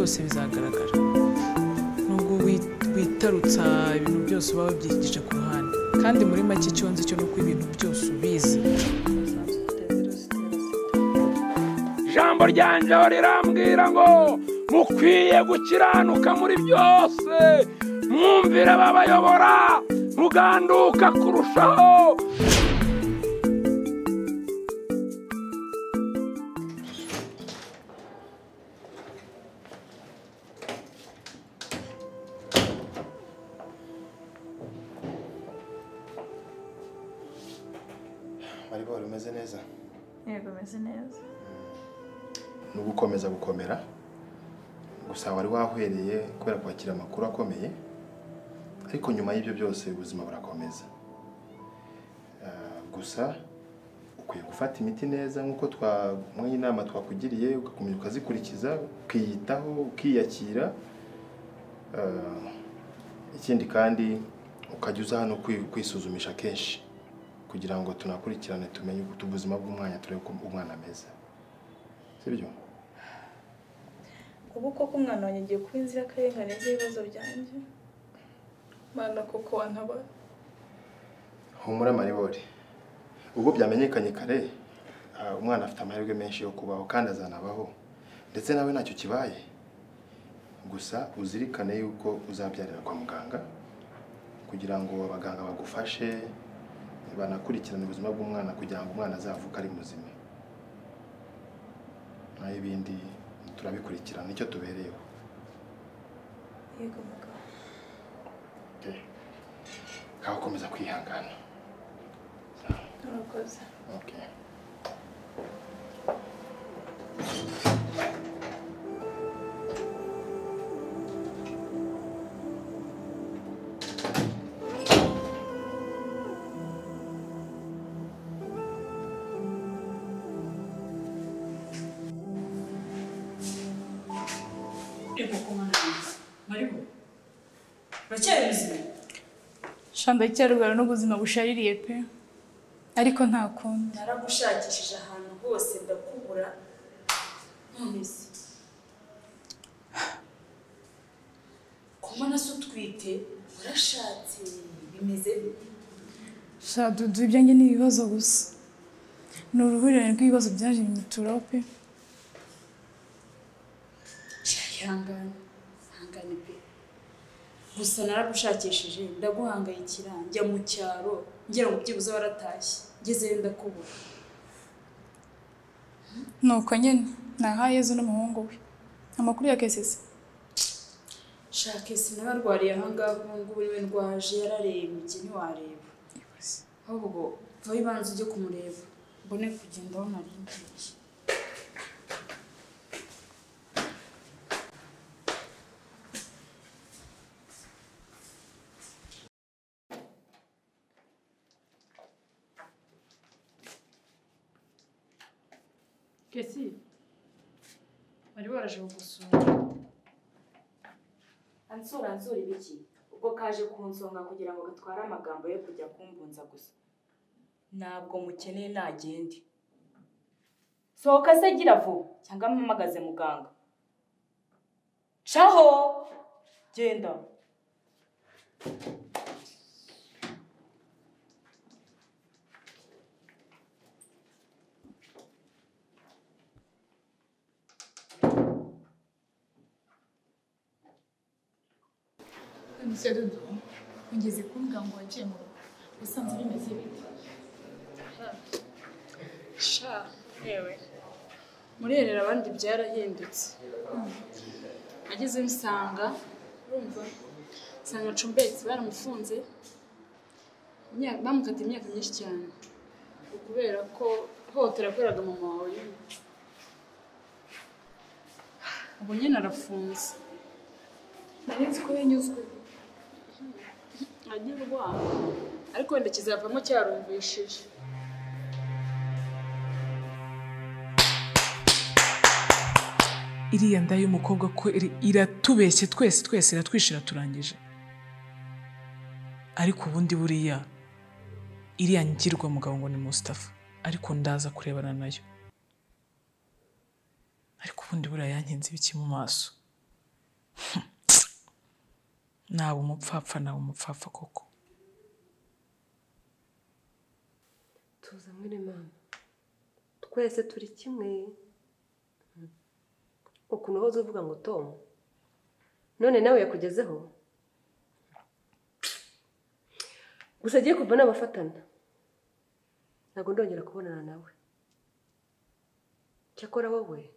byose bizagaragara nubwo witarutsa ibintu byose uba wabyigije ku ruhande kandi muri make icyo nzi cyo nuko ibintu byose ubizi. Ijambo ryanje rirambwira ngo mukwiye gukiranuka muri byose mwumvire babayobora muganduka kurushaho. Maribori umeze neza? Yego meze neza. Nugukomeza gukomera. Gusa wari wahwereye kubera kwakira amakuru akomeye. Ariko nyuma y'ibyo byose ubuzima burakomeza. Gusa ukwiye gufata imiti neza nkuko twamwe inama twakugiriye ugakomeza ukazikurikiza, ukiyitaho, ukiyakira. Ikindi kandi ukajya hano kwisuzumisha kenshi kugira ngo tunakurikirane tumenye uko ubuzima bw'umwana turebe ko umwana ameze. Sibyo? Ubu koko umwana wanjye agiye kuba inzirakarengane z'ibibazo byanjye. Mana koko wantabara. Humura Maribori. Ubwo byamenyekanye kare umwana afite amahirwe menshi yo kubaho kandi azanabaho. Ndetse nawe ntacyo kibaye. Gusa uzirikane yuko uzabyarira kwa muganga kugira ngo abaganga bagufashe banakurikirana ubuzima bw'umwana kugira ngo umwana azavuke ari muzima. Nayo ibindi turabikurikirana nicyo tubereyeho. Yego muganga. Okay. Kaho komeza kwihangana. Urakoze. Okay. Shanda cyarugara n'ubuzima bushaririye pe. Ariko nta kundi. Naragushakishije ahantu hose ndakubura. None se. Komana sutwite urashatse bimeze bite? Shadudu ibyanjye ni ibibazo gusa. Ni uruhurirane rw'ibibazo byaje binyituraho pe. Hangane pe. Gusa naragushakishije ndaguhangayikira njya mu cyaro ngera mu byibuze waratashye ngeze ndakubura. Nuko nyene nahayezo n'umuhungu we. Amakuru ya kesese. Shakese nabarwariye ahangaho ngubu niwe ndwaje yarareba iki ntiwareba. Ahubwo vaho ibanze ujye kumureba mbone kugenda aho naringiye. Kesi, bari baraje kugusura. Ansura ibiki? Ubwo kaje kunsonga kugira ngo gatware amagambo yo kujya kumbunza gusa. Ntabwo mukeneye nagende. Sohoka se gira vuba cyangwa mpamagaze muganga. Caho! Genda. Dudu, ungeze kumbwa ngo wagiye mu rugo. Usanze bimeze bite? Sha, yewe. Murerera abandi byarahindutse. Ageze nsanga, urumva? Sanga cumbetse baramufunze. Bamukata imyaka myinshi cyane. Kubera ko hotera kweraga mama wawe. Ubu nyine arafunze. Narinzi ko yanyuzwe. Agiye urwara. Ariko wenda kizavamo cyarumvishije. Iriya nda y'umukobwa ko iratubeshye twese iratwishira turangije. Ariko ubundi buriya iriya ngirwa mugabo ngo ni Mustafa, ariko ndaza kurebana nayo. Ariko ubundi buriya yankenze ibiki mu maso. naba umupfapfa koko. Tuza mwene mama, twese turi kimwe. Ukuntu hoze uvuga ngo Tom, none nawe yakugezeho. Gusa agiye kuva n'abafatana, ntabwo ndongera kubonana nawe. Cyakora wowe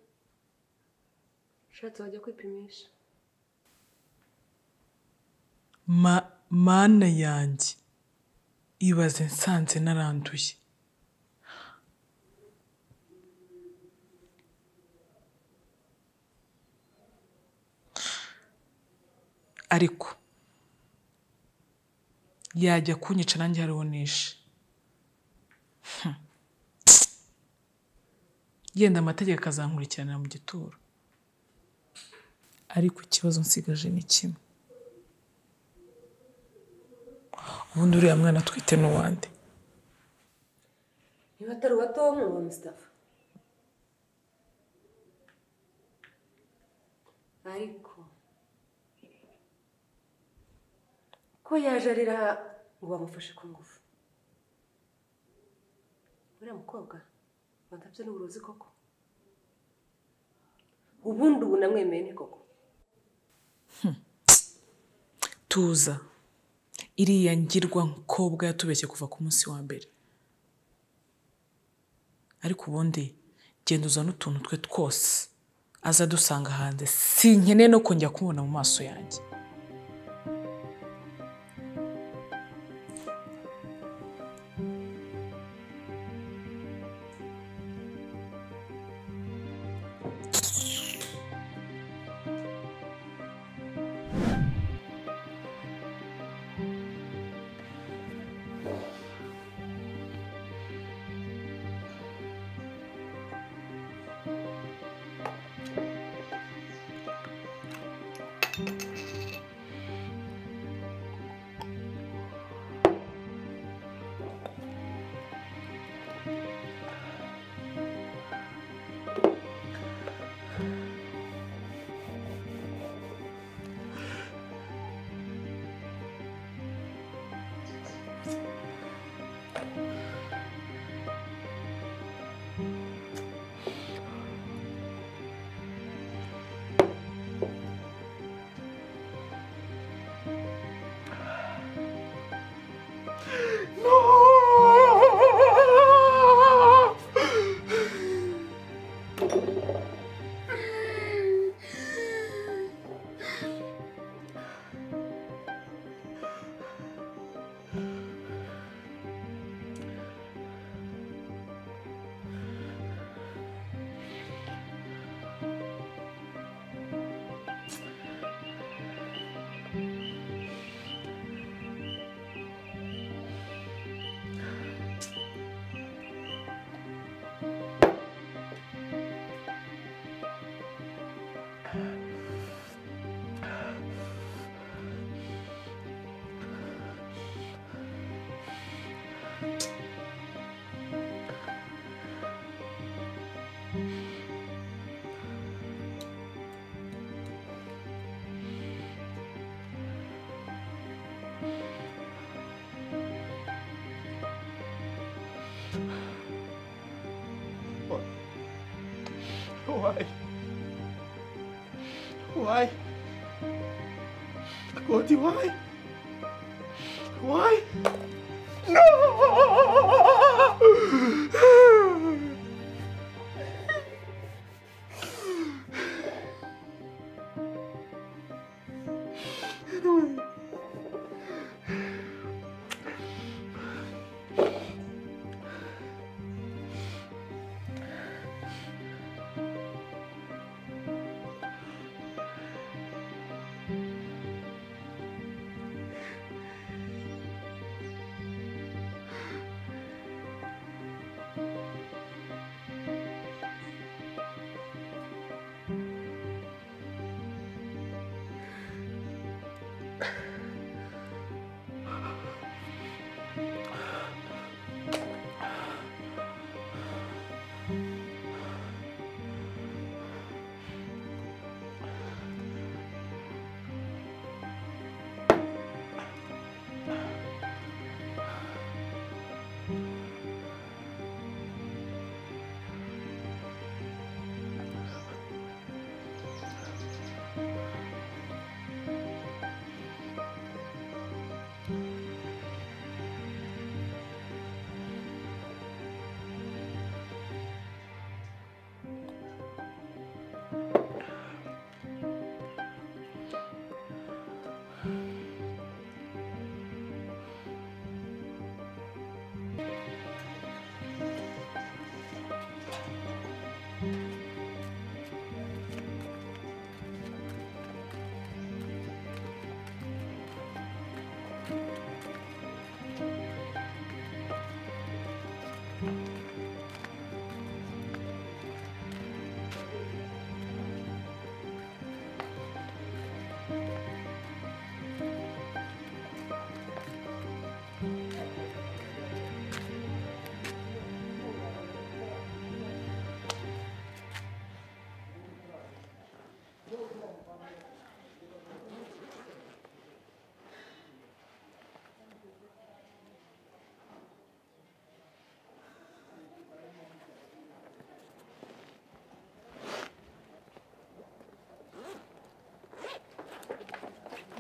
shatse wajya kwipimisha. Mana yanjye, ibaze nsanze naranduye. Ariko yajya kunyica nanjye hariho nishe. Yenda amategeko azankurikirana mu gituro. Ariko ikibazo nsigaje ni kimwe. Ubundi uriya mwana twite n'uwande? Niba atari uwa Tom wa Mustafa. Ariko ko yaje arira ngo bamufashe ku ngufu. Uriya mukobwa badabye n'uburozi koko. Ubundi ubu namwemeye ni koko. Tuza. Iriya ngirwa nkobwa yatubeshye kuva ku munsi wa mbere. Ariko ubundi genda uzana utuntu twe twose aza dusanga hanze. Sinkeneye no kongera kumubona mu maso yanjye. Why? Why? Cody, why? Why? No!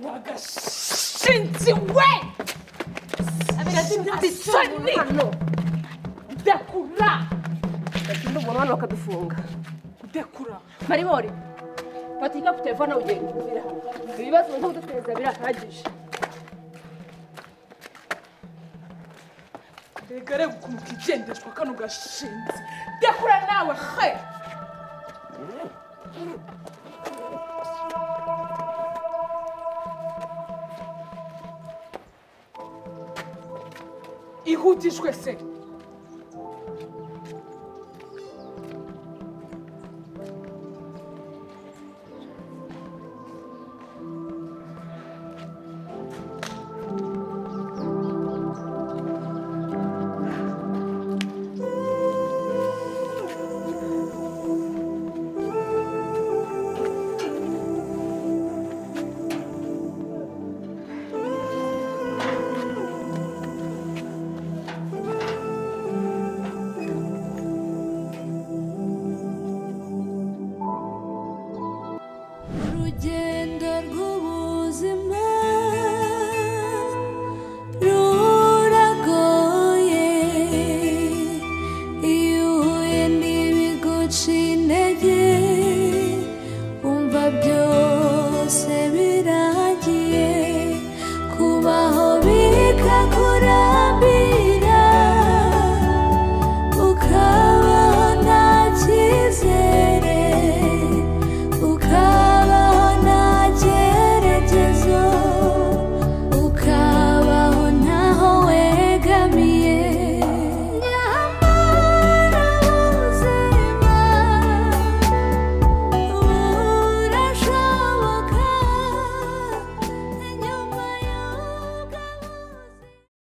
wagashinzi we Abirasoni hano. dekura Bakindi umuntu hano bakadufunga. dekura Maribori. Fatika ku telefone ugenda ubira hano. Ibibazo nko kuduteza birahagije. egare ukuntu kigendeshwa kano gashinzi dekura nawe he ihutishwe se